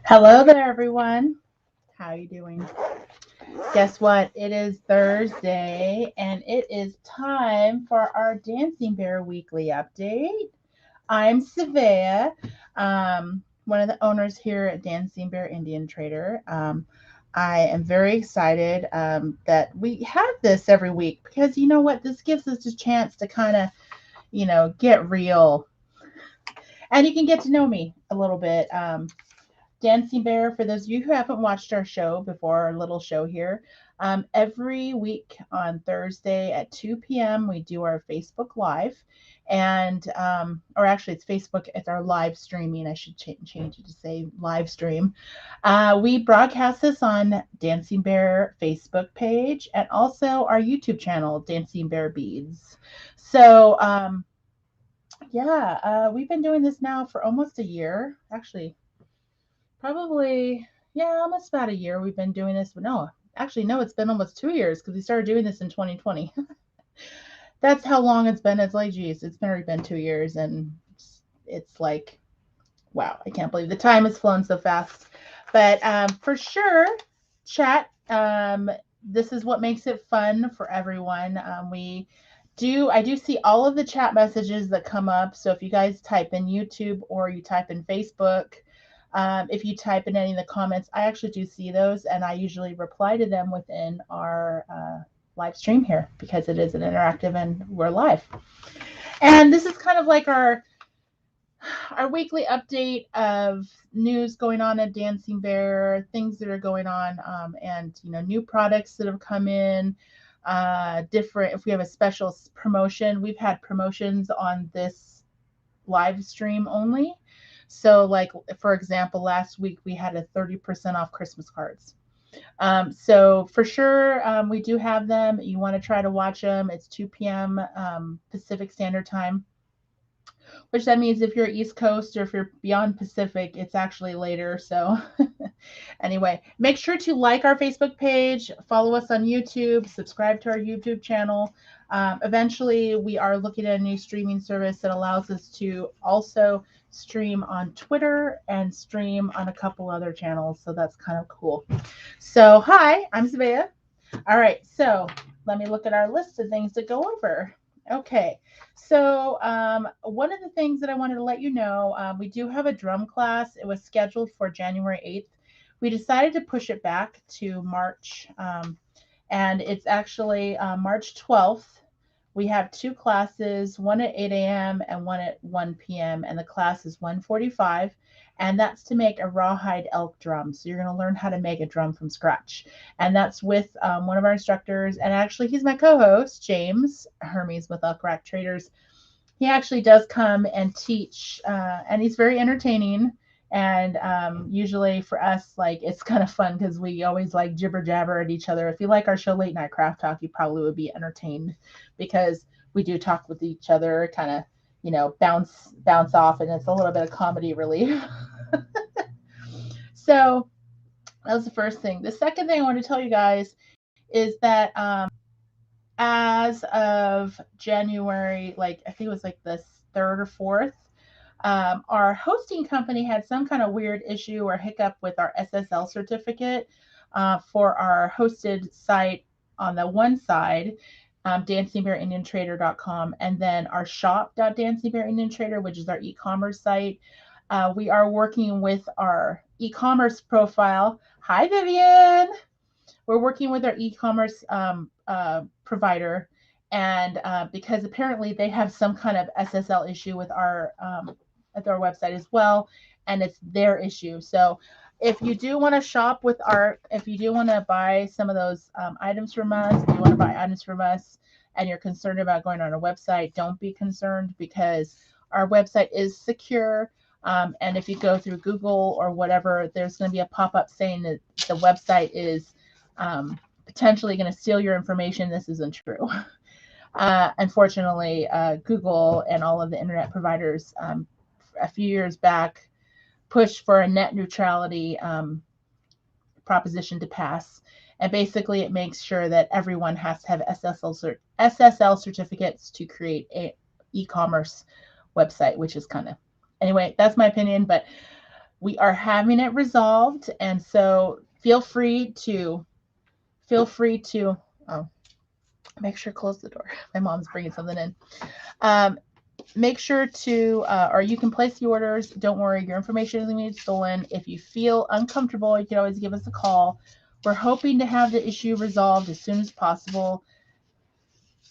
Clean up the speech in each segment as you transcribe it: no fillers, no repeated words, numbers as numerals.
Hello there, everyone. How are you doing? Guess what? It is Thursday, and it is time for our Dancing Bear Weekly Update. I'm Savea, one of the owners here at Dancing Bear Indian Trader. I am very excited that we have this every week because you know what? This gives us a chance to kind of, get real, and you can get to know me a little bit. Dancing Bear, for those of you who haven't watched our show before, our little show here, every week on Thursday at 2 p.m., we do our Facebook Live. And, or actually, it's Facebook, it's our live streaming. I should change it to say live stream. We broadcast this on Dancing Bear Facebook page and also our YouTube channel, Dancing Bear Beads. So, we've been doing this now for almost a year. Actually, probably, yeah, almost about a year we've been doing this. But no, actually, no, it's been almost 2 years because we started doing this in 2020. That's how long it's been. It's like, geez, it's already been 2 years. And it's like, wow, I can't believe the time has flown so fast. But for sure, chat, this is what makes it fun for everyone. I do see all of the chat messages that come up. So if you guys type in YouTube or you type in Facebook, if you type in any of the comments, I actually do see those, and I usually reply to them within our live stream here because it is an interactive and we're live. And this is kind of like our weekly update of news going on at Dancing Bear, things that are going on, and new products that have come in. Different. If we have a special promotion, we've had promotions on this live stream only. So, like, for example, last week we had a 30% off Christmas cards. So for sure, we do have them. You want to try to watch them. It's 2 p.m. Pacific Standard Time, which that means if you're East Coast or if you're beyond Pacific, it's actually later. So anyway, make sure to like our Facebook page, follow us on YouTube, subscribe to our YouTube channel. Eventually, we are looking at a new streaming service that allows us to also stream on Twitter and stream on a couple other channels. So that's kind of cool. So hi, I'm Savea. All right, so let me look at our list of things to go over. Okay, so one of the things that I wanted to let you know, we do have a drum class. It was scheduled for January 8th. We decided to push it back to March, and it's actually March 12th. We have two classes, one at 8 a.m. and one at 1 p.m. And the class is 1:45, and that's to make a Rawhide Elk Drum. So you're going to learn how to make a drum from scratch. And that's with one of our instructors. And actually, he's my co-host, James Hermes with Elk Rack Traders. He actually does come and teach, and he's very entertaining. And usually for us, like, it's kind of fun because we always like jibber jabber at each other. If you like our show Late Night Craft Talk, you probably would be entertained because we do talk with each other, kind of, bounce off, and it's a little bit of comedy relief. So that was the first thing. The second thing I want to tell you guys is that as of January, like I think it was like the 3rd or 4th, our hosting company had some kind of weird issue or hiccup with our SSL certificate for our hosted site on the one side, dancingbearindiantrader.com, and then our shop.dancingbearindiantrader, which is our e-commerce site. We are working with our e-commerce profile. Hi, Vivian. We're working with our e-commerce provider, and because apparently they have some kind of SSL issue with our website as well, and it's their issue. So if you do want to shop with if you do want to buy some of those items from us, if you want to buy items from us and you're concerned about going on our website, don't be concerned because our website is secure. And if you go through Google or whatever, there's going to be a pop-up saying that the website is potentially going to steal your information. This isn't true. Unfortunately, Google and all of the internet providers a few years back pushed for a net neutrality proposition to pass. And basically, it makes sure that everyone has to have SSL certificates to create a e-commerce website, which is kind of, anyway, that's my opinion. But we are having it resolved. And so feel free to, oh, make sure to close the door. My mom's bringing something in. Make sure to, or you can place the orders. Don't worry, your information isn't going to be stolen. If you feel uncomfortable, you can always give us a call. We're hoping to have the issue resolved as soon as possible.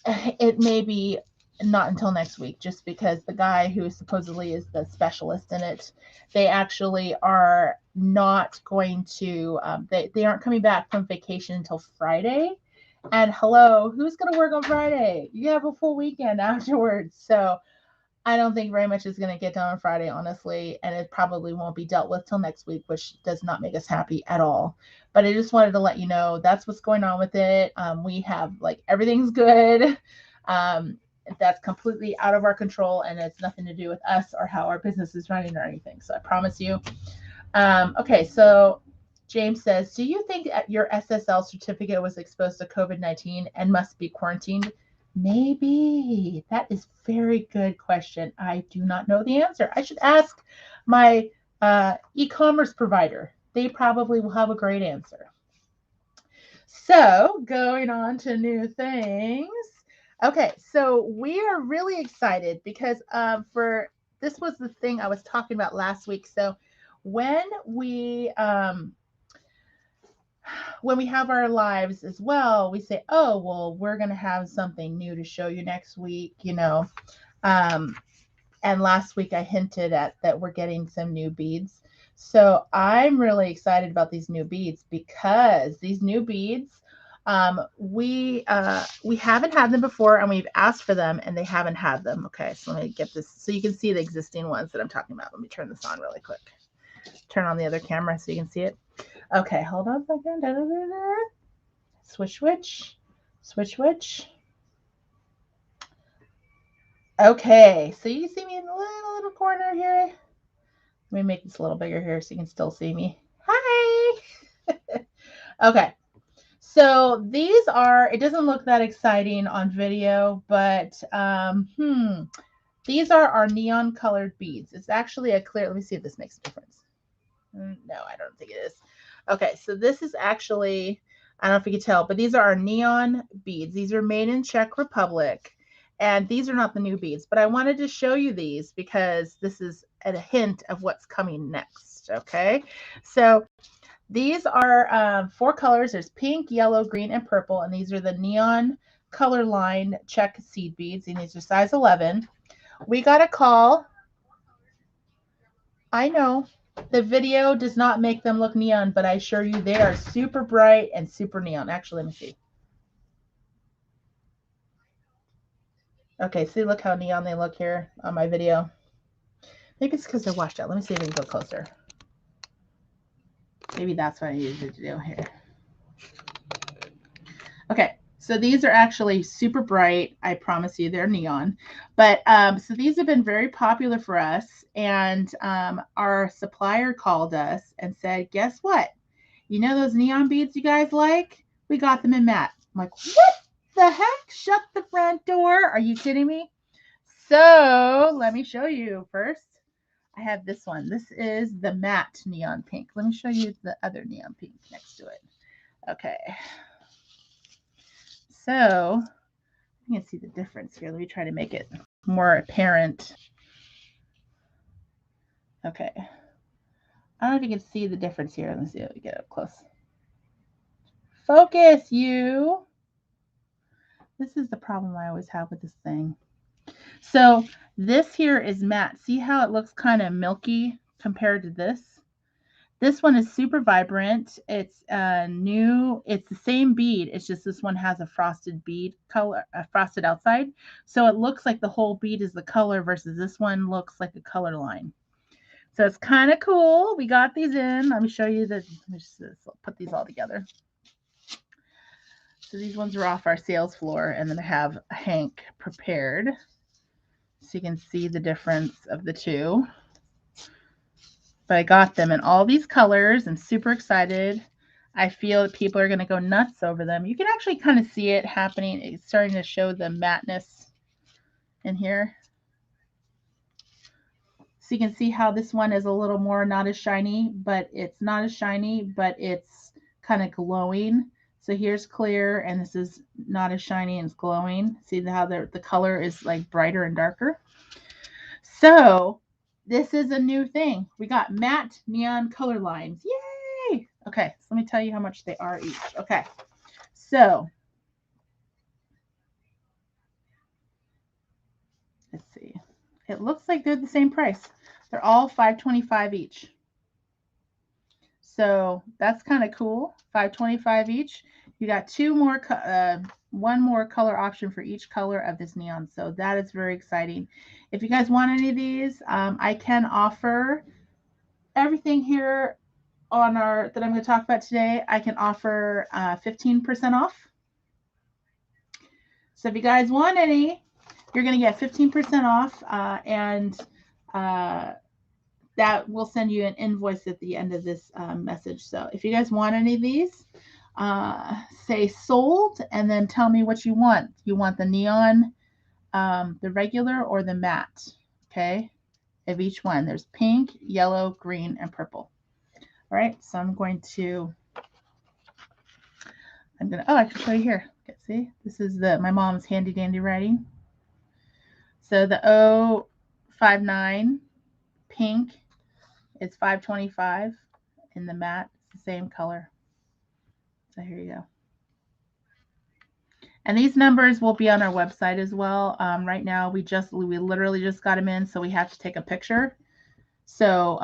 It may be not until next week, just because the guy who supposedly is the specialist in it, they actually are not going to, they aren't coming back from vacation until Friday. And hello, who's going to work on Friday? You have a full weekend afterwards. So I don't think very much is going to get done on Friday, honestly, and it probably won't be dealt with till next week, which does not make us happy at all. But I just wanted to let you know that's what's going on with it. We have, like, everything's good. That's completely out of our control, and it's nothing to do with us or how our business is running or anything. So I promise you. Okay, so James says, do you think your SSL certificate was exposed to COVID-19 and must be quarantined? Maybe. That is a very good question. I do not know the answer. I should ask my e-commerce provider. They probably will have a great answer. So going on to new things. Okay, so we are really excited because this was the thing I was talking about last week. So when we have our lives as well, we say, oh, well, we're going to have something new to show you next week, you know. And last week I hinted at that we're getting some new beads. So I'm really excited about these new beads because these new beads, we haven't had them before, and we've asked for them and they haven't had them. Okay, so let me get this so you can see the existing ones that I'm talking about. Let me turn this on really quick. Turn on the other camera so you can see it. Okay, hold on a second. Switch, switch, switch, switch. Okay, so you see me in the little corner here. Let me make this a little bigger here so you can still see me. Hi. Okay, so these are, it doesn't look that exciting on video, but these are our neon colored beads. It's actually a clear, let me see if this makes a difference. No, I don't think it is. Okay, so this is actually, I don't know if you can tell, but these are our neon beads. These are made in Czech Republic, and these are not the new beads, but I wanted to show you these because this is a hint of what's coming next, okay? So these are 4 colors. There's pink, yellow, green, and purple, and these are the neon color line Czech seed beads, and these are size 11. We got a call. I know. The video does not make them look neon, but I assure you they are super bright and super neon. Actually, let me see. Okay, see, look how neon they look here on my video. Maybe it's because they're washed out. Let me see if I can go closer. Maybe that's what I needed to do here. Okay, so these are actually super bright. I promise you they're neon. But so these have been very popular for us. And our supplier called us and said, guess what? You know those neon beads you guys like? We got them in matte. I'm like, what the heck? Shut the front door. Are you kidding me? So let me show you first. I have this one. This is the matte neon pink. Let me show you the other neon pink next to it. Okay. So you can see the difference here. Let me try to make it more apparent. Okay. I don't know if you can see the difference here. Let's see if we get up close. Focus, you. This is the problem I always have with this thing. So this here is matte. See how it looks kind of milky compared to this? This one is super vibrant. It's new. It's the same bead. It's just this one has a frosted bead color, a frosted outside. So it looks like the whole bead is the color versus this one looks like a color line. So it's kind of cool. We got these in. Let me show you the, let me just put these all together. So these ones are off our sales floor, and then I have Hank prepared so you can see the difference of the two. But I got them in all these colors. I'm super excited. I feel that people are going to go nuts over them. You can actually kind of see it happening. It's starting to show the matteness in here. So you can see how this one is a little more not as shiny, but it's not as shiny, but it's kind of glowing. So here's clear, and this is not as shiny and it's glowing. See how the color is like brighter and darker. So this is a new thing. We got matte neon color lines. Yay! Okay, so let me tell you how much they are each. Okay, so let's see. It looks like they're the same price. They're all $5.25 each. So that's kind of cool. $5.25 each. You got one more color option for each color of this neon. So that is very exciting. If you guys want any of these, I can offer everything here on that I'm going to talk about today. I can offer 15% off. So if you guys want any, you're going to get 15% off, and that will send you an invoice at the end of this message. So if you guys want any of these, say sold, and then tell me what you want. You want the neon, the regular, or the matte? Okay, of each one. There's pink, yellow, green, and purple. All right, so I can show you here. Okay, see, this is my mom's handy dandy writing. So the 059 pink is $5.25, and the matte is the same color. So here you go. And these numbers will be on our website as well. Right now, we literally just got them in, so we have to take a picture. So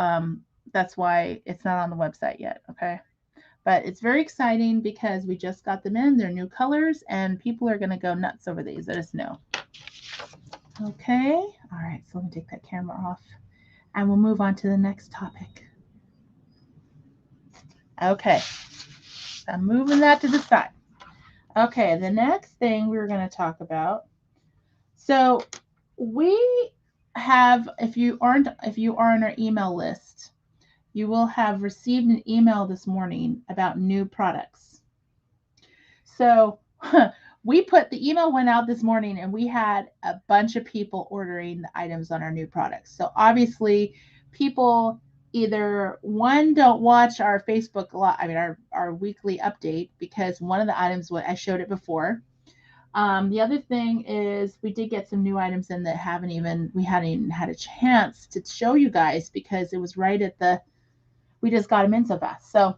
that's why it's not on the website yet. Okay. But it's very exciting because we just got them in. They're new colors, and people are going to go nuts over these. I just know. Okay. All right. So let me take that camera off, and we'll move on to the next topic. Okay. I'm moving that to the side. Okay. The next thing we were going to talk about. So we have, if you are on our email list, you will have received an email this morning about new products. So the email went out this morning, and we had a bunch of people ordering the items on our new products. So obviously people either don't watch our Facebook our weekly update, because one of the items, I showed it before. The other thing is we did get some new items in that we hadn't even had a chance to show you guys, because it was right at we just got them in so fast. So,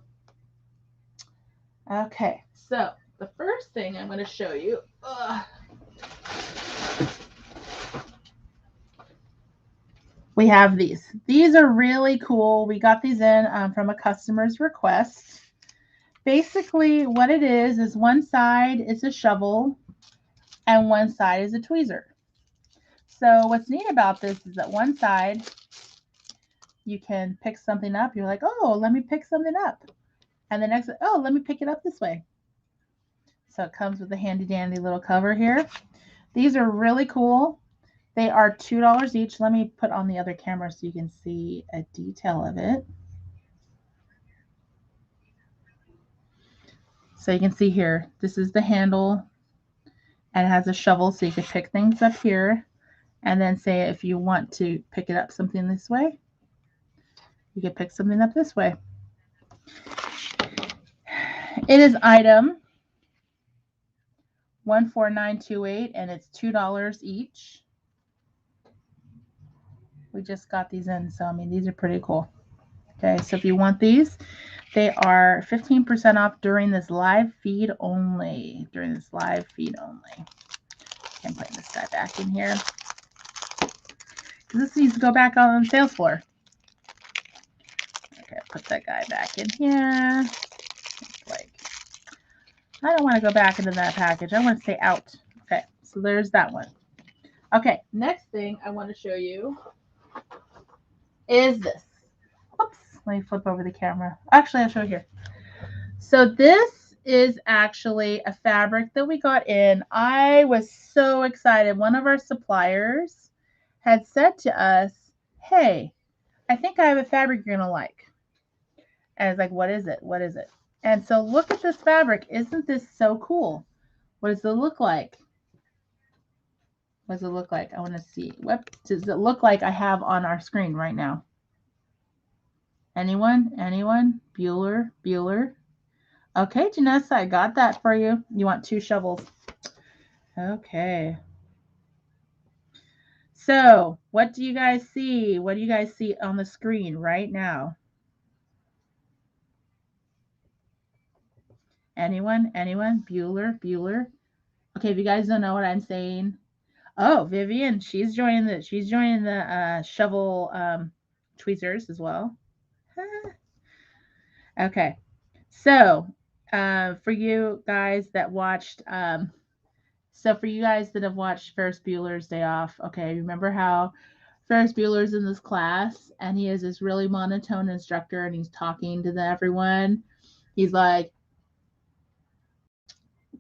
okay. So the first thing I'm going to show you, we have these. These are really cool. We got these in from a customer's request. Basically, what it is one side is a shovel and one side is a tweezer. So what's neat about this is that one side, you can pick something up. You're like, oh, let me pick something up. And the next, oh, let me pick it up this way. So it comes with a handy dandy little cover here. These are really cool. They are $2 each. Let me put on the other camera so you can see a detail of it. So you can see here, this is the handle, and it has a shovel, so you can pick things up here. And then say if you want to pick it up something this way, you can pick something up this way. It is item 14928, and it's $2 each. We just got these in, so I mean, these are pretty cool. Okay, so if you want these, they are 15% off during this live feed only. Okay, I'm putting this guy back in here, because this needs to go back on the sales floor. Okay, put that guy back in here. I don't want to go back into that package. I want to stay out. Okay, so there's that one. Okay, next thing I want to show you is this. Oops, let me flip over the camera. Actually, I'll show you here. So this is actually a fabric that we got in. I was so excited. One of our suppliers had said to us, hey, I think I have a fabric you're going to like. And I was like, what is it? What is it? And so look at this fabric. Isn't this so cool? What does it look like? What does it look like? I want to see. What does it look like I have on our screen right now? Anyone? Anyone? Bueller. Okay, Janessa, I got that for you. You want 2 shovels. Okay. So, what do you guys see? What do you guys see on the screen right now? Anyone? Anyone? Bueller. Okay, if you guys don't know what I'm saying. Oh, Vivian, she's joining the shovel tweezers as well. Okay. So, for you guys that watched for you guys that have watched Ferris Bueller's Day Off, okay, remember how Ferris Bueller's in this class and he is this really monotone instructor and he's talking to everyone. He's like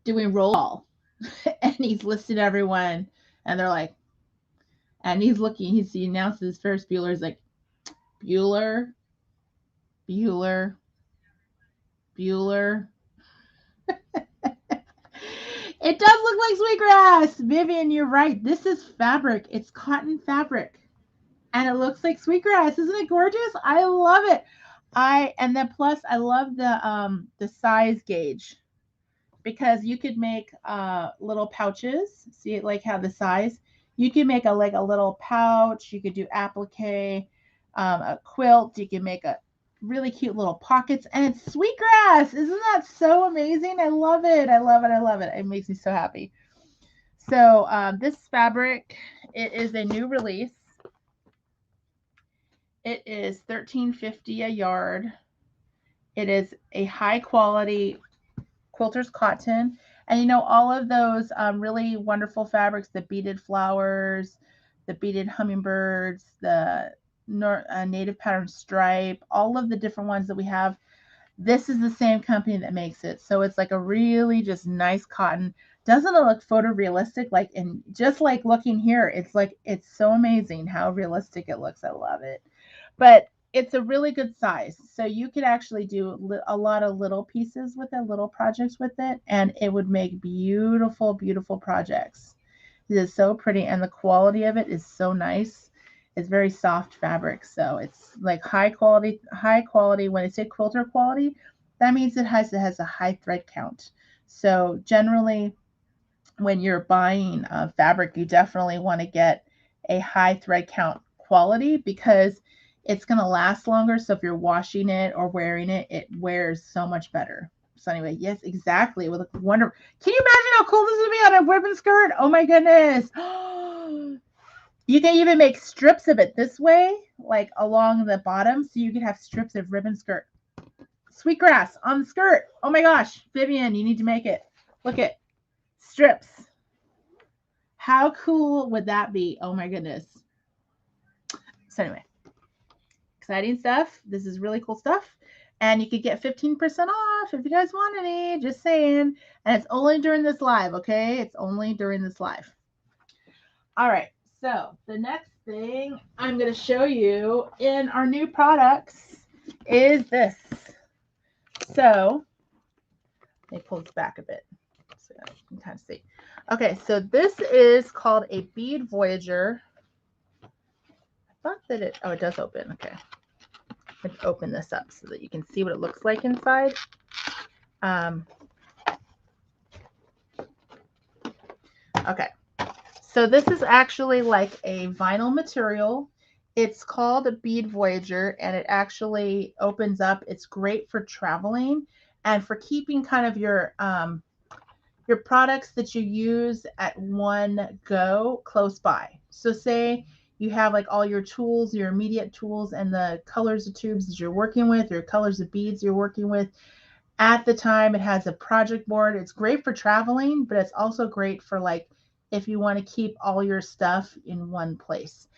doing roll call and he's listening to everyone and they're like, and he's looking, he announces Ferris Bueller's like, Bueller. It does look like sweetgrass. Vivian, you're right. This is fabric. It's cotton fabric. And it looks like sweetgrass. Isn't it gorgeous? I love it. And then plus I love the size gauge because you could make little pouches. See it like how the size. You can make a little pouch. You could do applique, a quilt. You can make a really cute little pockets, and it's sweetgrass. Isn't that so amazing? I love it. I love it. I love it. It makes me so happy. So this fabric, it is a new release. It is $13.50 a yard. It is a high quality quilter's cotton. And you know, all of those really wonderful fabrics, the beaded flowers, the beaded hummingbirds, the native pattern stripe, all of the different ones that we have, this is the same company that makes it. So it's like a really just nice cotton. Doesn't it look photorealistic? Like, and just like looking here, it's so amazing how realistic it looks. I love it. But it's a really good size. So you could actually do a lot of little pieces with it, little projects with it, and it would make beautiful, beautiful projects. It is so pretty, and the quality of it is so nice. It's very soft fabric, so it's like high quality. When I say quilter quality, that means it has a high thread count. So generally, when you're buying fabric, you definitely want to get a high thread count quality because it's going to last longer. So if you're washing it or wearing it, it wears so much better. So anyway, yes, exactly. With a wonderful. Can you imagine how cool this would be on a ribbon skirt? Oh my goodness. You can even make strips of it this way, like along the bottom, so you can have strips of ribbon skirt. Sweetgrass on the skirt. Oh my gosh, Vivian, you need to make it. Look at strips. How cool would that be? Oh my goodness. So anyway, exciting stuff. This is really cool stuff. And you could get 15% off if you guys want any. Just saying. And it's only during this live, okay? It's only during this live. All right. So the next thing I'm going to show you in our new products is this. So let me pull this back a bit so you can kind of see. Okay, so this is called a Bead Voyager. I thought that it does open. Okay. Let's open this up so that you can see what it looks like inside. Okay. So this is actually like a vinyl material. It's called a Bead Voyager, and it actually opens up. It's great for traveling and for keeping kind of your products that you use at one go close by. So say you have like all your tools, your immediate tools, and the colors of tubes that you're working with, or colors of beads you're working with at the time. It has a project board. It's great for traveling, but it's also great for like if you want to keep all your stuff in one place.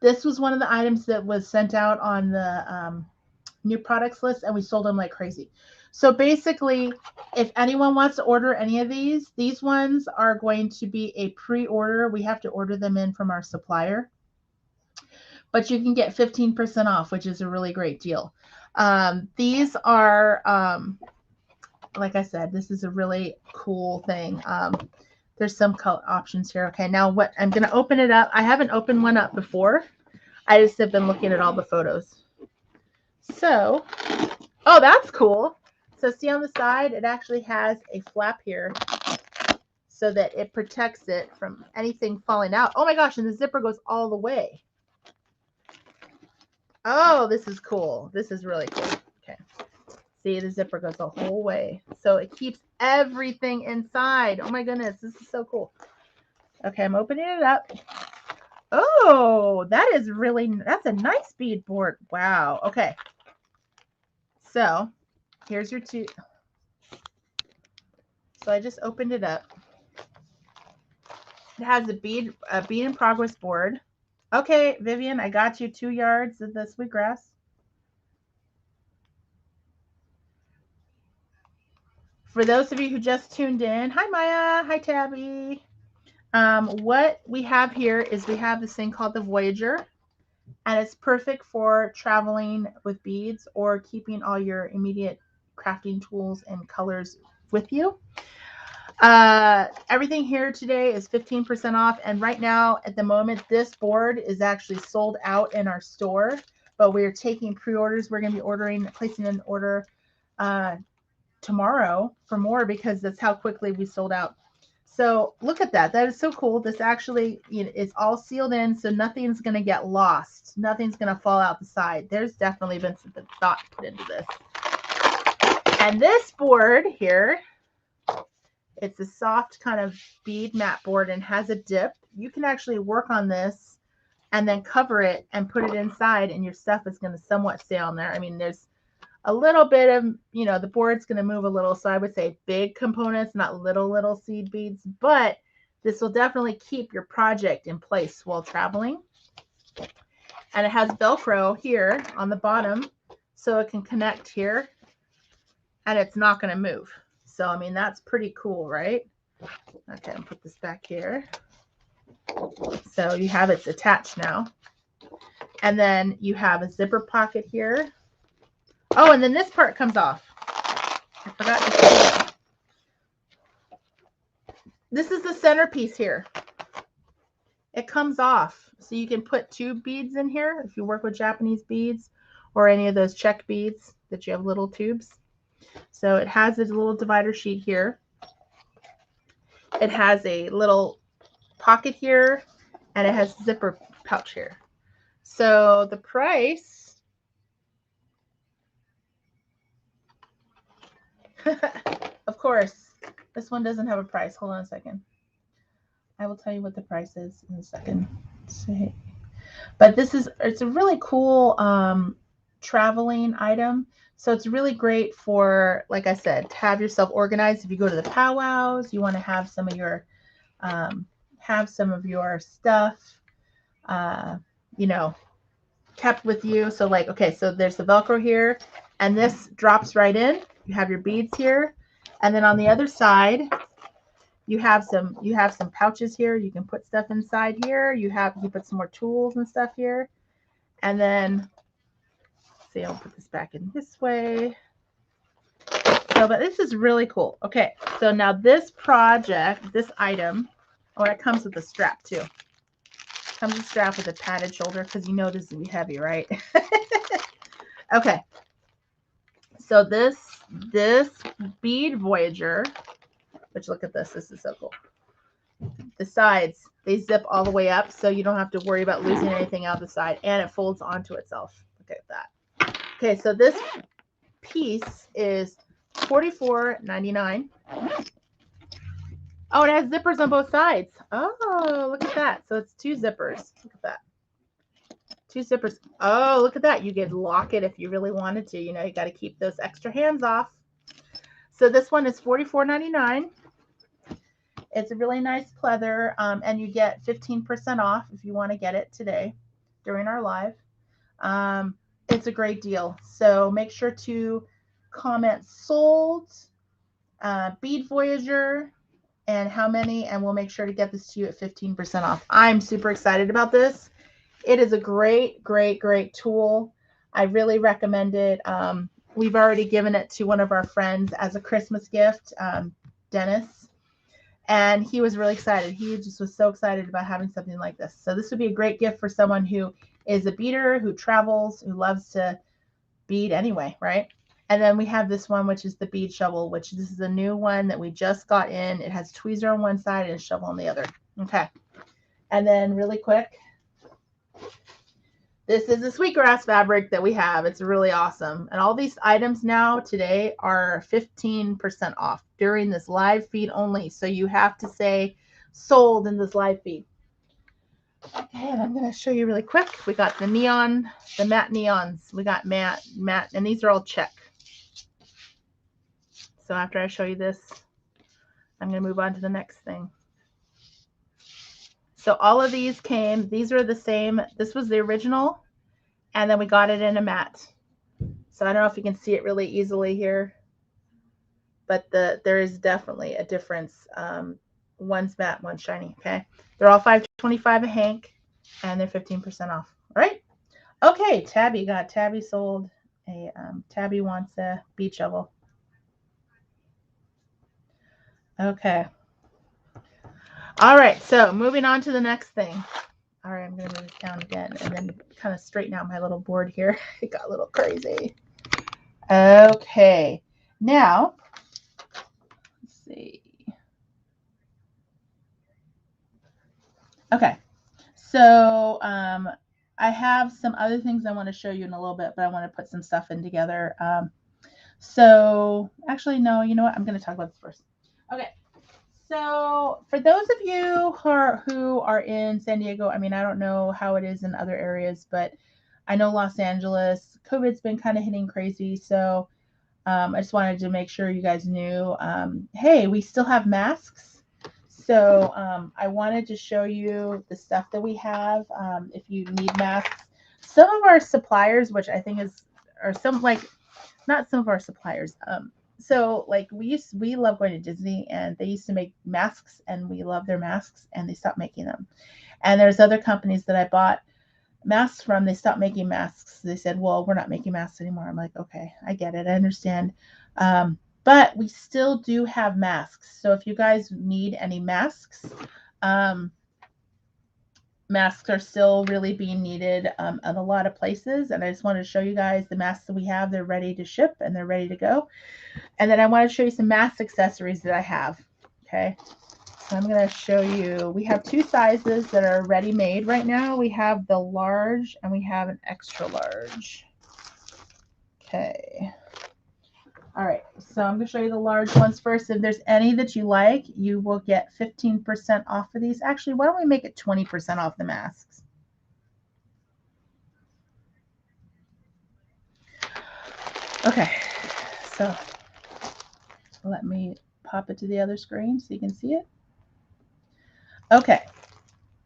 This was one of the items that was sent out on the new products list, and we sold them like crazy. So basically, if anyone wants to order any of these ones are going to be a pre-order. We have to order them in from our supplier. But you can get 15% off, which is a really great deal. These are, like I said, this is a really cool thing. There's some color options here. Okay, now what I'm going to open it up. I haven't opened one up before. I just have been looking at all the photos. So, oh, that's cool. So see on the side, it actually has a flap here so that it protects it from anything falling out. Oh my gosh, and the zipper goes all the way. Oh, this is cool. This is really cool. Okay. See, the zipper goes the whole way. So it keeps everything inside. Oh my goodness, this is so cool. Okay, I'm opening it up. Oh, that is really, that's a nice bead board. Wow. Okay. So here's your two. So I just opened it up. It has a bead in progress board. Okay, Vivian, I got you 2 yards of the sweetgrass. For those of you who just tuned in, hi Maya, hi Tabby. What we have here is we have this thing called the Voyager, and it's perfect for traveling with beads or keeping all your immediate crafting tools and colors with you. Everything here today is 15% off, and right now at the moment this board is actually sold out in our store, but we're taking pre-orders. We're going to be placing an order tomorrow for more because that's how quickly we sold out. So look at that. That is so cool. This actually, you know, it's all sealed in, so nothing's going to get lost. Nothing's going to fall out the side. There's definitely been some thought put into this. And this board here, it's a soft kind of bead mat board and has a dip. You can actually work on this and then cover it and put it inside, and your stuff is going to somewhat stay on there. I mean, there's a little bit of, you know, the board's going to move a little. So I would say big components, not little seed beads, but this will definitely keep your project in place while traveling. And it has Velcro here on the bottom, so it can connect here and it's not going to move. So, I mean, that's pretty cool, right? Okay, I'll put this back here. So you have it's attached now. And then you have a zipper pocket here. Oh, and then this part comes off. I forgot to say that. This is the centerpiece here. It comes off. So you can put 2 beads in here if you work with Japanese beads or any of those Czech beads that you have little tubes. So it has a little divider sheet here. It has a little pocket here, and it has a zipper pouch here. So the price, of course, this one doesn't have a price. Hold on a second. I will tell you what the price is in a second. But it's a really cool traveling item. So it's really great for, like I said, to have yourself organized. If you go to the powwows, you want to have some of your stuff, you know, kept with you. So like, okay, so there's the Velcro here, and this drops right in. You have your beads here, and then on the other side, you have some pouches here. You can put stuff inside here. You put some more tools and stuff here, and then see, I'll put this back in this way. So, but this is really cool. Okay, so now this item, oh, it comes with a strap too. Comes with a strap with a padded shoulder because you know this is gonna be heavy, right? Okay. So this Bead Voyager, which look at this. This is so cool. The sides, they zip all the way up, so you don't have to worry about losing anything out the side, and it folds onto itself. Look at that. Okay, so this piece is $44.99. Oh, it has zippers on both sides. Oh, look at that. So it's 2 zippers. Look at that. 2 zippers. Oh, look at that. You could lock it if you really wanted to. You know, you got to keep those extra hands off. So this one is $44.99. It's a really nice pleather, and you get 15% off if you want to get it today during our live. It's a great deal. So make sure to comment sold, Bead Voyager, and how many, and we'll make sure to get this to you at 15% off. I'm super excited about this. It is a great, great, great tool. I really recommend it. We've already given it to one of our friends as a Christmas gift, Dennis. And he was really excited. He just was so excited about having something like this. So this would be a great gift for someone who is a beader, who travels, who loves to bead anyway, right? And then we have this one, which is the Bead Shovel, which this is a new one that we just got in. It has tweezer on one side and a shovel on the other. Okay. And then really quick, this is the sweetgrass fabric that we have. It's really awesome. And all these items now today are 15% off during this live feed only. So you have to say sold in this live feed. Okay, and I'm going to show you really quick. We got the neon, the matte neons. We got matte, and these are all Czech. So after I show you this, I'm going to move on to the next thing. So all of these came, these are the same. This was the original, and then we got it in a matte. So I don't know if you can see it really easily here, but there is definitely a difference. One's matte, one's shiny, okay? They're all $5.25 a hank, and they're 15% off, all right? Okay, Tabby sold a, Tabby wants a bead shovel. Okay. All right, so moving on to the next thing. All right, I'm going to move it down again and then kind of straighten out my little board here. It got a little crazy. Okay, now, let's see. Okay, so I have some other things I want to show you in a little bit, but I want to put some stuff in together. So actually, no, you know what? I'm going to talk about this first. Okay. So for those of you who are in San Diego, I mean, I don't know how it is in other areas, but I know Los Angeles, COVID's been kind of hitting crazy. So I just wanted to make sure you guys knew, hey, we still have masks. So I wanted to show you the stuff that we have. If you need masks, some of our suppliers, which I think are some, like, not some of our suppliers, so like we love going to Disney, and they used to make masks, and we love their masks, and they stopped making them. And there's other companies that I bought masks from. They stopped making masks. They said, well, we're not making masks anymore. I'm like, okay, I get it. I understand. But we still do have masks. So if you guys need any masks, masks are still really being needed at a lot of places. And I just wanted to show you guys the masks that we have. They're ready to ship and they're ready to go. And then I want to show you some mask accessories that I have. Okay. So I'm going to show you, we have two sizes that are ready made right now. We have the large and we have an extra large. Okay. All right, so I'm going to show you the large ones first. If there's any that you like, you will get 15% off of these. Actually, why don't we make it 20% off the masks? Okay, so let me pop it to the other screen so you can see it. Okay,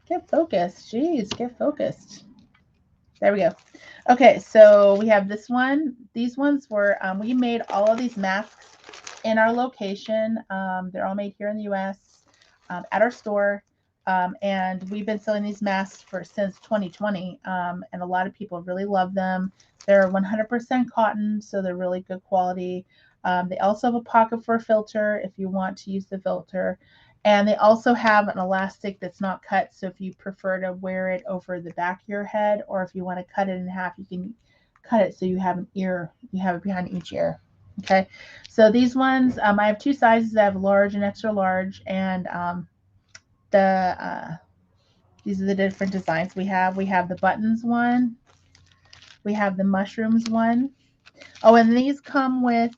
get focused. Jeez, get focused. There we go. Okay, so we have this one. These ones were, we made all of these masks in our location. They're all made here in the U.S. At our store. And we've been selling these masks since 2020. And a lot of people really love them. They're 100% cotton, so they're really good quality. They also have a pocket for a filter if you want to use the filter. And they also have an elastic that's not cut. So if you prefer to wear it over the back of your head, or if you want to cut it in half, you can cut it so you have an ear, you have it behind each ear. Okay. So these ones, I have two sizes. I have large and extra large. And these are the different designs we have. We have the buttons one. We have the mushrooms one. Oh, and these come with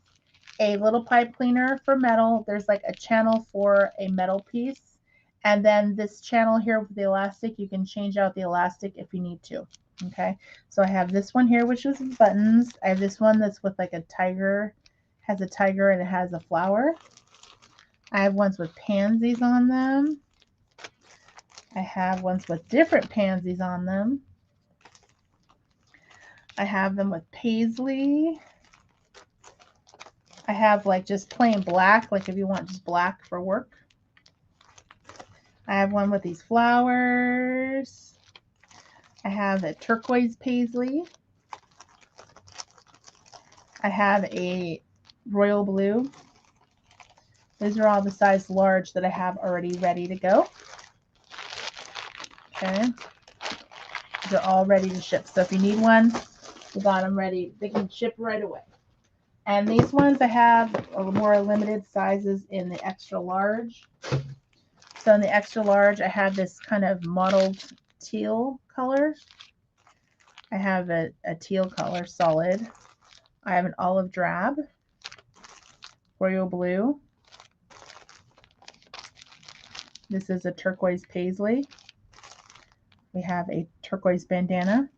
a little pipe cleaner for metal. There's like a channel for a metal piece. And then this channel here with the elastic, you can change out the elastic if you need to. Okay. So I have this one here, which is buttons. I have this one that's with like a tiger, has a tiger and it has a flower. I have ones with pansies on them. I have ones with different pansies on them. I have them with paisley. I have like just plain black, like if you want just black for work. I have one with these flowers. I have a turquoise paisley. I have a royal blue. These are all the size large that I have already ready to go. Okay. They're all ready to ship. So if you need one, we got them ready. They can ship right away. And these ones I have are more limited sizes in the extra large. So in the extra large, I have this kind of mottled teal color. I have a teal color, solid. I have an olive drab, royal blue. This is a turquoise paisley. We have a turquoise bandana.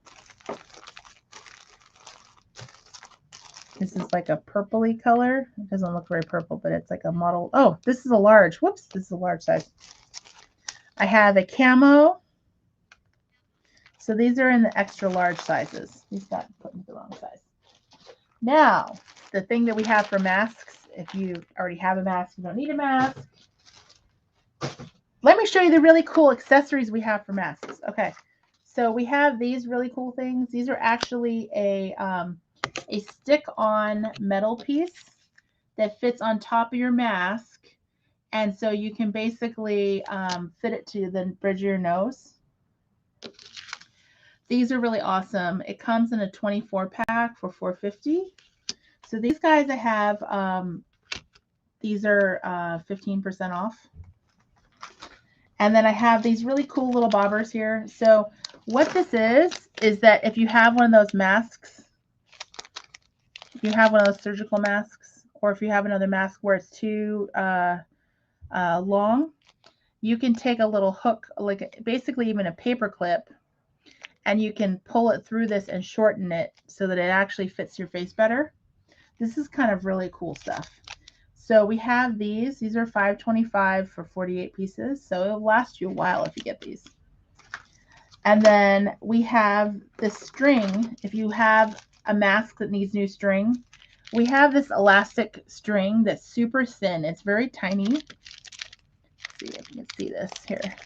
This is like a purpley color. It doesn't look very purple, but it's like a mottled. Oh, this is a large. Whoops, this is a large size. I have a camo. So these are in the extra large sizes. These got put in the wrong size. Now, the thing that we have for masks, if you already have a mask, you don't need a mask. Let me show you the really cool accessories we have for masks. Okay, so we have these really cool things. These are actually a stick-on metal piece that fits on top of your mask. And so you can basically fit it to the bridge of your nose. These are really awesome. It comes in a 24 pack for $4.50. So these guys I have, these are 15% off. And then I have these really cool little bobbers here. So what this is that if you have one of those masks, if you have one of those surgical masks, or if you have another mask where it's too long, you can take a little hook, like basically even a paper clip, and you can pull it through this and shorten it so that it actually fits your face better. This is kind of really cool stuff. So we have these. These are $5.25 for 48 pieces. So it'll last you a while if you get these. And then we have the string. If you have a mask that needs new string, we have this elastic string that's super thin. It's very tiny. Let's see if you can see this here.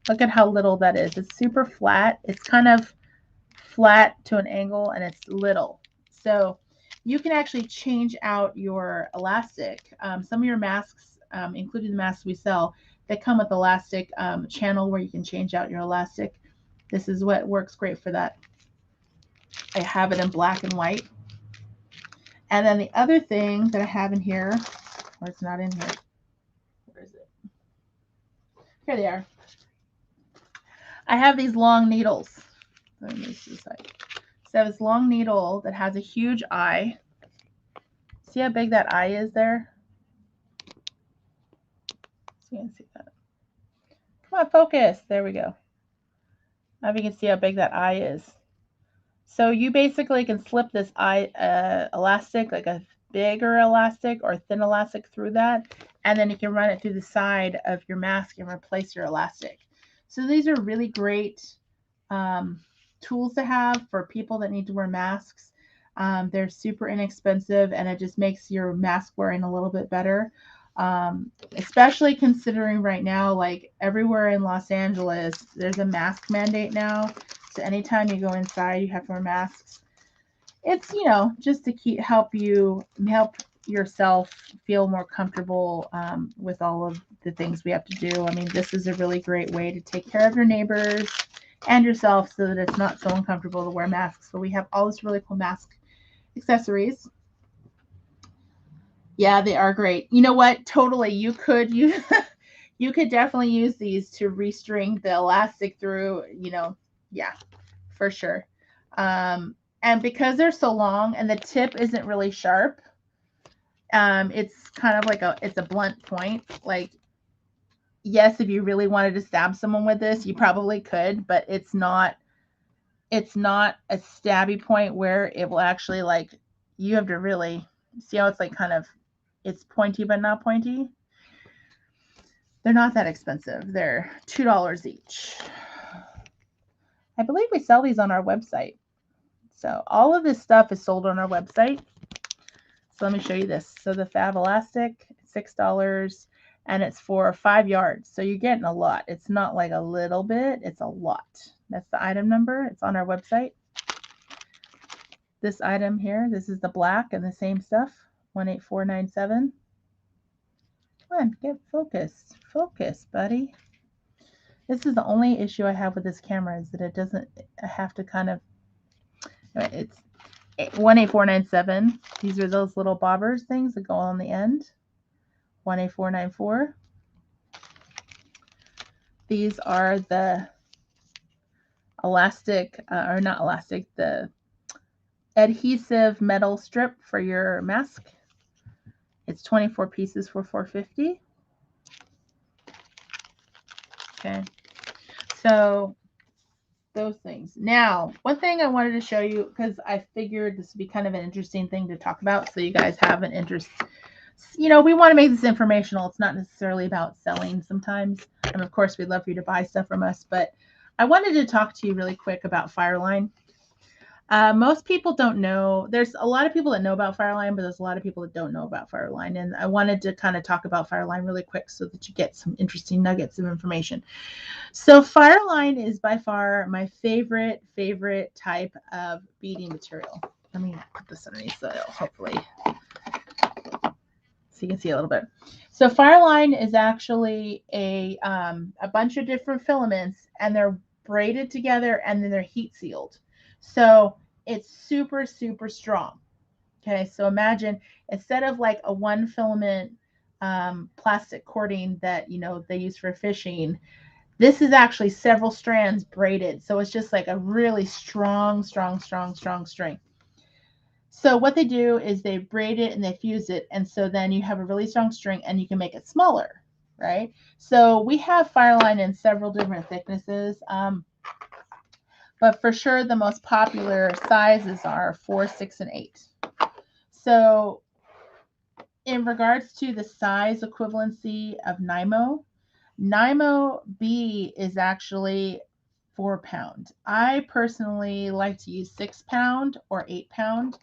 Look at how little that is. It's super flat. It's kind of flat to an angle, and it's little. So you can actually change out your elastic. Some of your masks, including the masks we sell, they come with elastic channel where you can change out your elastic. This is what works great for that. I have it in black and white. And then the other thing that I have in here, or it's not in here. Where is it? Here they are. I have these long needles. Let me move to the side. So this long needle that has a huge eye. See how big that eye is there? So you can see that. Come on, focus. There we go. Now you can see how big that eye is. So you basically can slip this eye elastic, like a bigger elastic or thin elastic through that, and then you can run it through the side of your mask and replace your elastic. So these are really great tools to have for people that need to wear masks. They're super inexpensive, and it just makes your mask wearing a little bit better. Especially considering right now, like everywhere in Los Angeles, there's a mask mandate now. So anytime you go inside, you have to wear masks. It's, you know, just to help yourself feel more comfortable with all of the things we have to do. I mean, this is a really great way to take care of your neighbors and yourself so that it's not so uncomfortable to wear masks. So we have all this really cool mask accessories. Yeah, they are great. You know what? Totally. You could definitely use these to restring the elastic through, you know, yeah, for sure. And because they're so long and the tip isn't really sharp, it's kind of like it's a blunt point. Like, yes, if you really wanted to stab someone with this, you probably could, but it's not a stabby point where it will actually, like, you have to really see how it's like kind of, it's pointy but not pointy. They're not that expensive. They're $2 each. I believe we sell these on our website. So all of this stuff is sold on our website. So let me show you this. So the Fab Elastic, $6, and it's for 5 yards. So you're getting a lot. It's not like a little bit, it's a lot. That's the item number. It's on our website. This item here, this is the black and the same stuff, 18497. Come on, get focused. Focus, buddy. This is the only issue I have with this camera is that it doesn't, I have to kind of, it's 18497. These are those little bobbers things that go on the end. 18494. These are the elastic, or not elastic, the adhesive metal strip for your mask. It's 24 pieces for $4.50. Okay, so those things. Now, one thing I wanted to show you, because I figured this would be kind of an interesting thing to talk about, so you guys have an interest. You know, we want to make this informational. It's not necessarily about selling sometimes. And of course, we'd love for you to buy stuff from us. But I wanted to talk to you really quick about Fireline. Most people don't know. There's a lot of people that know about Fireline, but there's a lot of people that don't know about Fireline. And I wanted to kind of talk about Fireline really quick so that you get some interesting nuggets of information. So Fireline is by far my favorite type of beading material. Let me put this underneath so hopefully so you can see a little bit. So Fireline is actually a bunch of different filaments, and they're braided together, and then they're heat sealed. So it's super, super strong. Okay, so imagine instead of like a one filament plastic cording that they use for fishing, this is actually several strands braided. So it's just like a really strong string. So what they do is they braid it and they fuse it, and so then you have a really strong string, and you can make it smaller, right? So we have Fireline in several different thicknesses. But for sure, the most popular sizes are 4, 6, and 8. So in regards to the size equivalency of Nymo B is actually 4 pound. I personally like to use 6 pound or 8 pound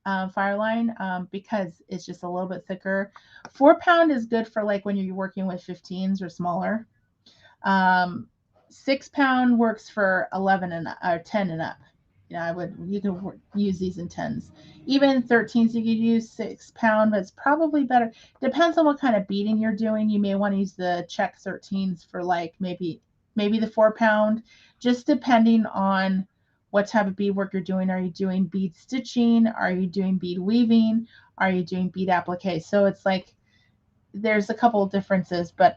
Fireline because it's just a little bit thicker. 4 pound is good for like when you're working with 15s or smaller. 6 pound works for 11 and or 10 and up. You can use these in 10s. Even 13s, you could use 6 pound, but it's probably better. Depends on what kind of beading you're doing. You may want to use the Czech 13s for like maybe the 4 pound, just depending on what type of beadwork you're doing. Are you doing bead stitching? Are you doing bead weaving? Are you doing bead applique? So it's like there's a couple of differences, but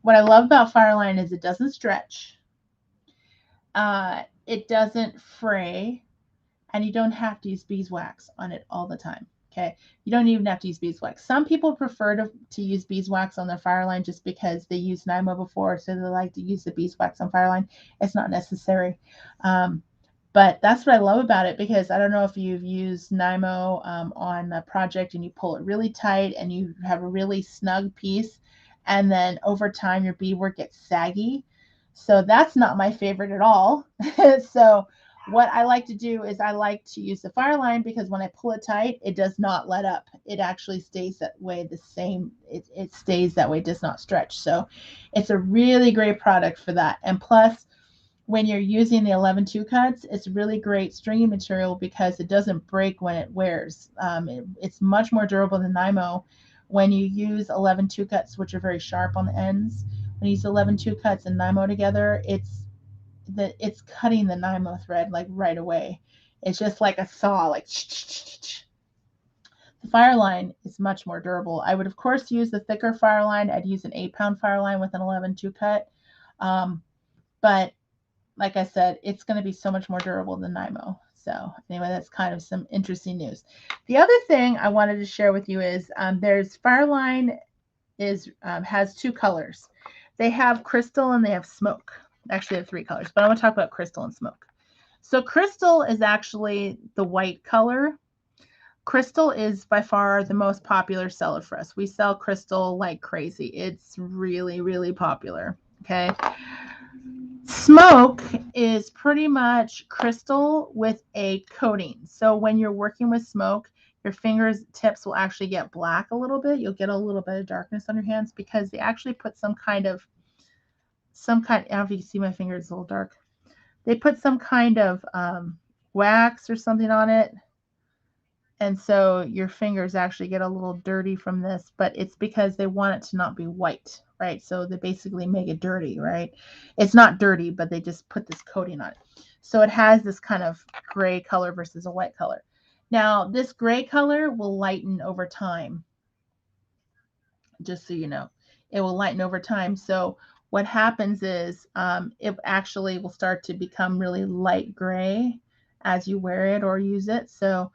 what I love about Fireline is it doesn't stretch, it doesn't fray, and you don't have to use beeswax on it all the time. Okay, you don't even have to use beeswax. Some people prefer to use beeswax on their Fireline just because they used Nymo before, so they like to use the beeswax on Fireline. It's not necessary. But that's what I love about it, because I don't know if you've used Nymo on a project and you pull it really tight and you have a really snug piece, and then over time your beadwork gets saggy. So that's not my favorite at all. So what I like to do is I like to use the Fireline because when I pull it tight, it does not let up. It actually stays that way the same. It stays that way, does not stretch. So it's a really great product for that. And plus, when you're using the 11-2 cuts, it's really great stringing material because it doesn't break when it wears. It's much more durable than Nymo. When you use 11-2 cuts, which are very sharp on the ends, when you use 11-2 cuts and Nymo together, it's cutting the Nymo thread like right away. It's just like a saw, like the Fireline is much more durable. I would of course use the thicker Fireline. I'd use an 8 pound Fireline with an 11-2 cut. But like I said, it's going to be so much more durable than Nymo. So anyway, that's kind of some interesting news. The other thing I wanted to share with you is there's Fireline has 2 colors. They have crystal and they have smoke. Actually, they have 3 colors, but I want to talk about crystal and smoke. So crystal is actually the white color. Crystal is by far the most popular seller for us. We sell crystal like crazy. It's really, really popular. Okay. Smoke is pretty much crystal with a coating. So when you're working with smoke, your fingertips will actually get black a little bit. You'll get a little bit of darkness on your hands because they actually put some kind, I don't know if you can see my fingers, a little dark. They put some kind of wax or something on it. And so your fingers actually get a little dirty from this, but it's because they want it to not be white, right? So they basically make it dirty, right? It's not dirty, but they just put this coating on it. So it has this kind of gray color versus a white color. Now, this gray color will lighten over time, just so you know. It will lighten over time. So what happens is it actually will start to become really light gray as you wear it or use it. So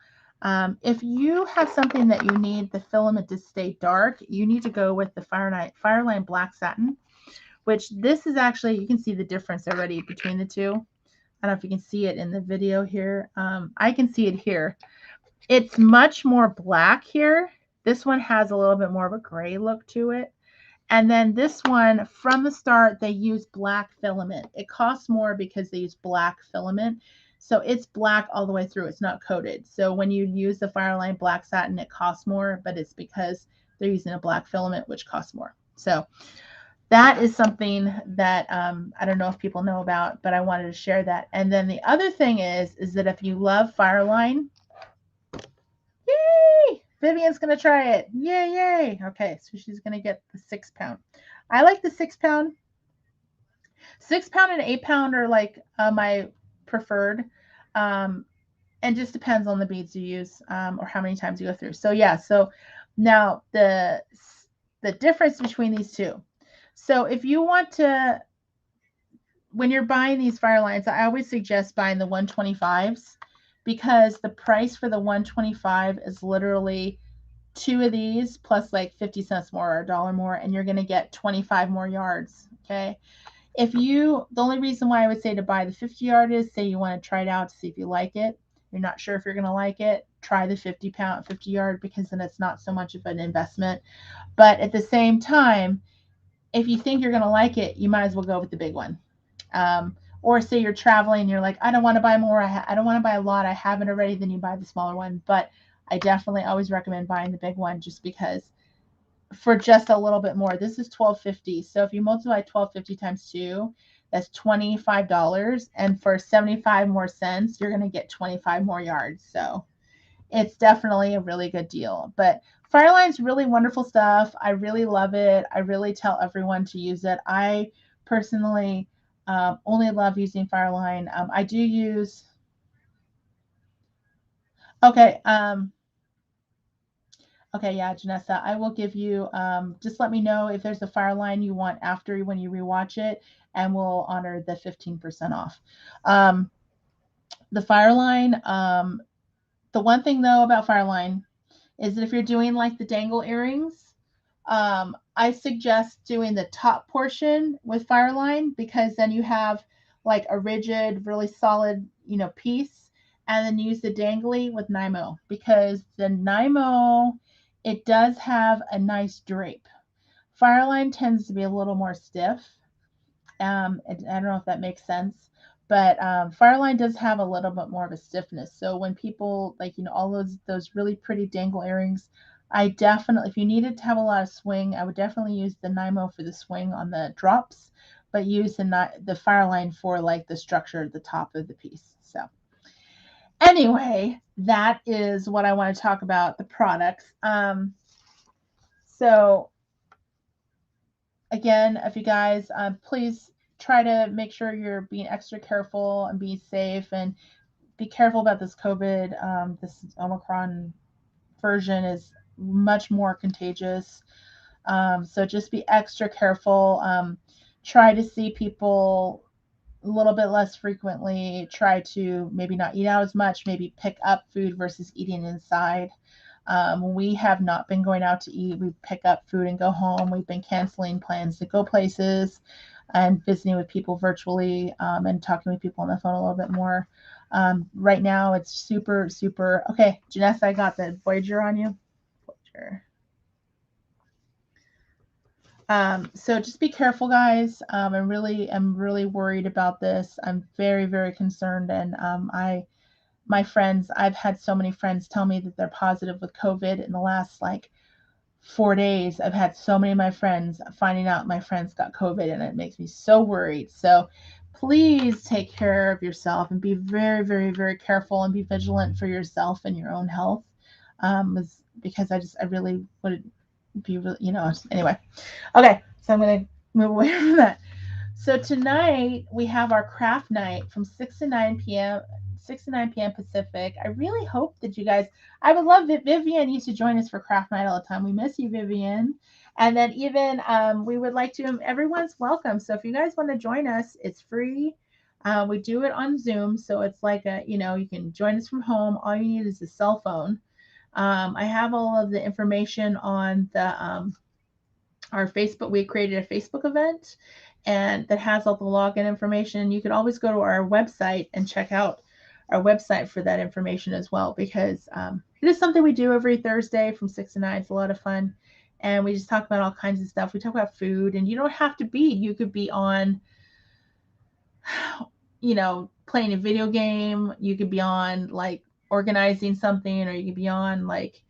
if you have something that you need the filament to stay dark, you need to go with the Fireline Black Satin, which this is actually, you can see the difference already between the two. I don't know if you can see it in the video here. I can see it here. It's much more black here. This one has a little bit more of a gray look to it. And then this one, from the start, they use black filament. It costs more because they use black filament. So it's black all the way through. It's not coated. So when you use the Fireline Black Satin, it costs more, but it's because they're using a black filament, which costs more. So that is something that I don't know if people know about, but I wanted to share that. And then the other thing is that if you love Fireline, yay! Vivian's going to try it. Yay, yay. Okay, so she's going to get the 6 pound. I like the 6 pound. 6 pound and 8 pound are like my preferred. And just depends on the beads you use or how many times you go through. So yeah, so now the difference between these two. So if you want to, when you're buying these Firelines, I always suggest buying the 125s because the price for the 125 is literally 2 of these plus like 50 cents more or $1 more, and you're going to get 25 more yards. Okay. If you, the only reason why I would say to buy the 50 yard is say you want to try it out to see if you like it. You're not sure if you're going to like it. Try the 50 yard because then it's not so much of an investment. But at the same time, if you think you're going to like it, you might as well go with the big one. Or say you're traveling and you're like, I don't want to buy more. I don't want to buy a lot. I have it already. Then you buy the smaller one. But I definitely always recommend buying the big one just because for just a little bit more. This is $12.50. So if you multiply $12.50 times 2, that's $25. And for 75 more cents, you're going to get 25 more yards. So it's definitely a really good deal. But Fireline's really wonderful stuff. I really love it. I really tell everyone to use it. I personally only love using Fireline. I do use, okay, okay, yeah, Janessa, I will give you, just let me know if there's a Fireline you want after when you rewatch it, and we'll honor the 15% off. The Fireline, the one thing though about Fireline is that if you're doing like the dangle earrings, I suggest doing the top portion with Fireline because then you have like a rigid, really solid, piece, and then use the dangly with Nymo because the Nymo, it does have a nice drape. Fireline tends to be a little more stiff. I don't know if that makes sense, but Fireline does have a little bit more of a stiffness. So when people like, all those really pretty dangle earrings, I definitely, if you needed to have a lot of swing, I would definitely use the Nymo for the swing on the drops, but use the Fireline for like the structure at the top of the piece. So anyway, that is what I want to talk about, the products. So again, if you guys, please try to make sure you're being extra careful and be safe and be careful about this COVID. This Omicron version is much more contagious. So just be extra careful. Try to see people a little bit less frequently. Try to maybe not eat out as much, maybe pick up food versus eating inside. We have not been going out to eat. We pick up food and go home. We've been canceling plans to go places and visiting with people virtually and talking with people on the phone a little bit more. Right now, it's super, super. Okay, Janessa, I got the Voyager on you. Voyager. So just be careful, guys. I really am really worried about this. I'm very, very concerned. And my friends, I've had so many friends tell me that they're positive with COVID in the last like 4 days. I've had so many of my friends finding out my friends got COVID, and it makes me so worried. So please take care of yourself and be very, very, very careful and be vigilant for yourself and your own health. was because I really would be really, anyway. Okay, so I'm going to move away from that. So tonight we have our craft night from 6 to 9 p.m. 6 to 9 p.m. Pacific. I really hope that you guys, I would love that Vivian used to join us for craft night all the time. We miss you, Vivian. And then even we would like to, everyone's welcome. So if you guys want to join us, it's free. We do it on Zoom. So it's like you can join us from home. All you need is a cell phone. I have all of the information on our Facebook. We created a Facebook event and that has all the login information. You can always go to our website and check out our website for that information as well, because it is something we do every Thursday from 6 to 9. It's a lot of fun. And we just talk about all kinds of stuff. We talk about food, and you don't have to be. You could be on, playing a video game. You could be on like organizing something, or you could be on like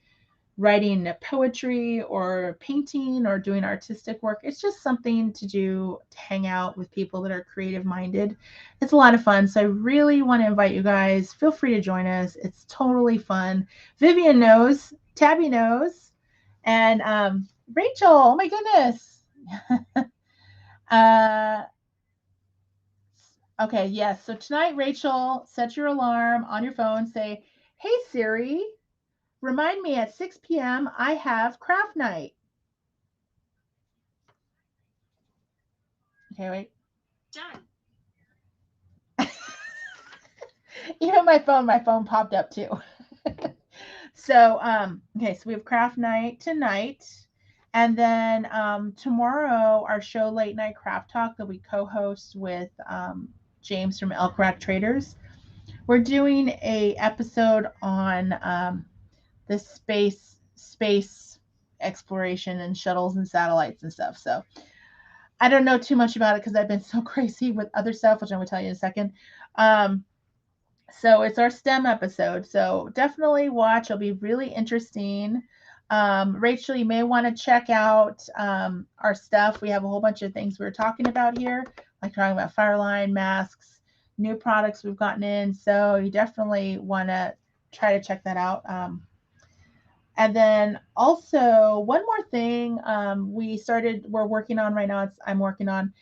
writing poetry or painting or doing artistic work. It's just something to do, to hang out with people that are creative minded. It's a lot of fun. So I really want to invite you guys. Feel free to join us. It's totally fun. Vivian knows, Tabby knows, and Rachel, oh my goodness. Okay, yes. So tonight, Rachel, set your alarm on your phone. Say, hey, Siri, remind me at 6 p.m. I have craft night. Okay, wait. Done. Even my phone popped up too. So, okay, so we have craft night tonight. And then tomorrow, our show, Late Night Craft Talk, that we co-host with James from Elk Rat Traders. We're doing a episode on the space exploration and shuttles and satellites and stuff. So I don't know too much about it because I've been so crazy with other stuff, which I'm going to tell you in a second. So it's our STEM episode. So definitely watch. It'll be really interesting. Rachel, you may want to check out our stuff. We have a whole bunch of things we're talking about here, like talking about Fireline, masks, new products we've gotten in. So you definitely want to try to check that out. And then also one more thing we're working on right now. I'm working on,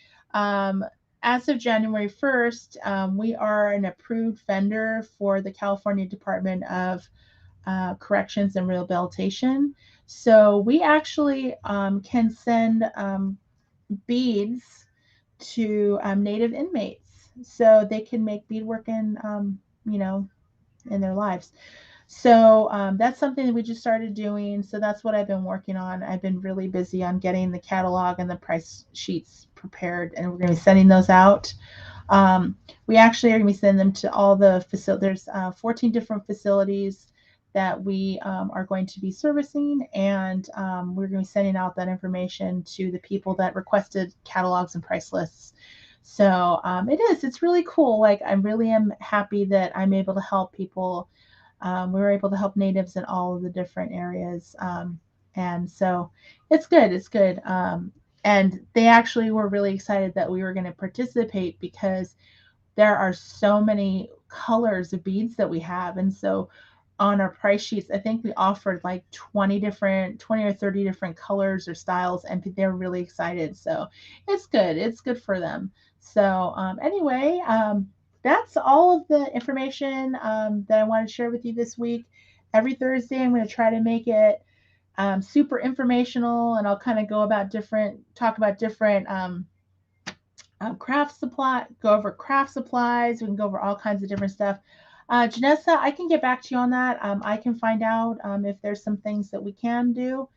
as of January 1st, we are an approved vendor for the California Department of Corrections and Rehabilitation. So we actually can send beads to Native inmates so they can make beadwork in their lives. So that's something that we just started doing. So that's what I've been working on. I've been really busy on getting the catalog and the price sheets prepared, and we're going to be sending those out. We actually are going to be sending them to all the facilities. There's 14 different facilities that we are going to be servicing, and we're going to be sending out that information to the people that requested catalogs and price lists. So it's really cool. Like, I really am happy that I'm able to help people. We were able to help natives in all of the different areas. And so it's good. It's good. And they actually were really excited that we were going to participate because there are so many colors of beads that we have. And so on our price sheets, I think we offered like 20 or 30 different colors or styles, and they're really excited. So it's good. It's good for them. So anyway, that's all of the information that I want to share with you this week. Every Thursday, I'm going to try to make it super informational, and I'll kind of talk about different craft supply, go over craft supplies. We can go over all kinds of different stuff. Janessa, I can get back to you on that. I can find out if there's some things that we can do.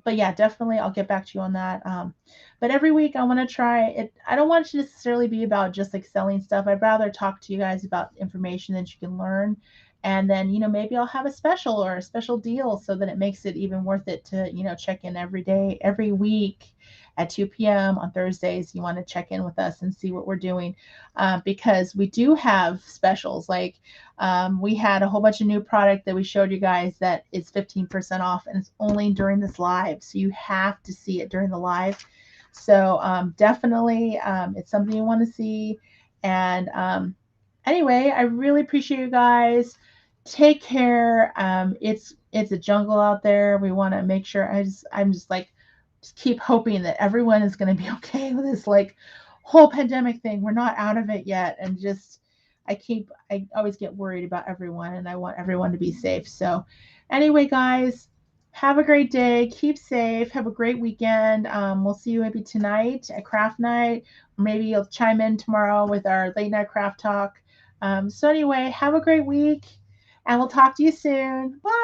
But yeah, definitely I'll get back to you on that. But every week I want to try it. I don't want it to necessarily be about just like selling stuff. I'd rather talk to you guys about information that you can learn. And then, maybe I'll have a special or a special deal so that it makes it even worth it to, check in every day, every week at 2 p.m. on Thursdays. You want to check in with us and see what we're doing because we do have specials. Like we had a whole bunch of new product that we showed you guys that is 15% off, and it's only during this live. So you have to see it during the live. So definitely it's something you want to see. And anyway, I really appreciate you guys. take care. It's a jungle out there. We want to make sure. I'm just like, just keep hoping that everyone is going to be okay with this like whole pandemic thing. We're not out of it yet, and just I always get worried about everyone, and I want everyone to be safe. So, anyway, guys, have a great day. Keep safe. Have a great weekend. We'll see you maybe tonight at craft night. Maybe you'll chime in tomorrow with our late night craft talk. So anyway, have a great week, and we'll talk to you soon. Bye.